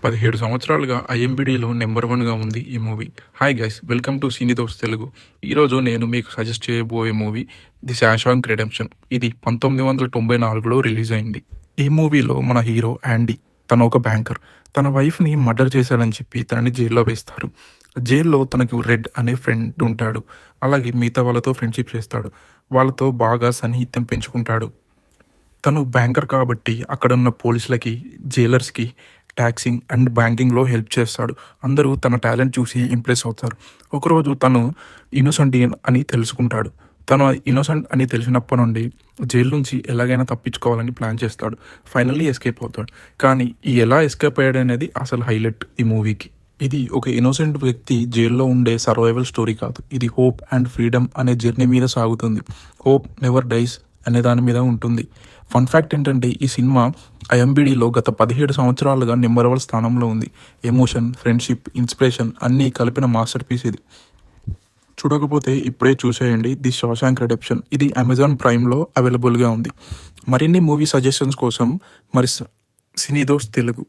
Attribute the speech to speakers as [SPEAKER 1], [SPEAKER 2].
[SPEAKER 1] 17 సంవత్సరాలుగా ఐఎంబీడీలో నంబర్ 1గా ఉంది ఈ movie. Hi guys, welcome to సినీ దోస్త్ తెలుగు. ఈరోజు నేను మీకు సజెస్ట్ చేయబోయే మూవీ ది శశాంక్ రిడెంప్షన్. ఇది 1994లో రిలీజ్ అయింది. ఈ మూవీలో మన హీరో యాండీ, తను ఒక బ్యాంకర్. తన వైఫ్ని మర్డర్ చేశాడని చెప్పి తనని జైల్లో వేస్తారు. జైల్లో తనకు రెడ్ అనే ఫ్రెండ్ ఉంటాడు. అలాగే మిగతా వాళ్ళతో ఫ్రెండ్షిప్ చేస్తాడు. వాళ్ళతో బాగా సన్నిహిత్యం పెంచుకుంటాడు. తను బ్యాంకర్ కాబట్టి అక్కడున్న పోలీసులకి, జైలర్స్కి ట్యాక్సింగ్ అండ్ బ్యాంకింగ్లో హెల్ప్ చేస్తాడు. అందరూ తన టాలెంట్ చూసి ఇంప్రెస్ అవుతారు. ఒకరోజు తను ఇన్నోసెంట్ అని తెలుసుకుంటాడు. తను ఇన్నోసెంట్ అని తెలిసినప్పటి నుండి జైలు నుంచి ఎలాగైనా తప్పించుకోవాలని ప్లాన్ చేస్తాడు. ఫైనల్లీ ఎస్కేప్ అవుతాడు. కానీ ఈ ఎలా ఎస్కేప్ అయ్యాడు అనేది అసలు హైలైట్ ఈ మూవీకి. ఇది ఒక ఇన్నోసెంట్ వ్యక్తి జైల్లో ఉండే సర్వైవల్ స్టోరీ కాదు. ఇది హోప్ అండ్ ఫ్రీడమ్ అనే జర్నీ మీద సాగుతుంది. హోప్ నెవర్ డైస్ అనే దాని మీద ఉంటుంది. ఫన్ ఫ్యాక్ట్ ఏంటంటే ఈ సినిమా ఐఎంబీడీలో గత 17 సంవత్సరాలుగా నెంబర్ 1 స్థానంలో ఉంది. ఎమోషన్, ఫ్రెండ్షిప్, ఇన్స్పిరేషన్ అన్నీ కలిపిన మాస్టర్ పీస్ ఇది. చూడకపోతే ఇప్పుడే చూసేయండి ది శశాంక్ రిడెంప్షన్. ఇది అమెజాన్ ప్రైమ్లో అవైలబుల్గా ఉంది. మరిన్ని మూవీ సజెషన్స్ కోసం సినీ దోస్త్ తెలుగు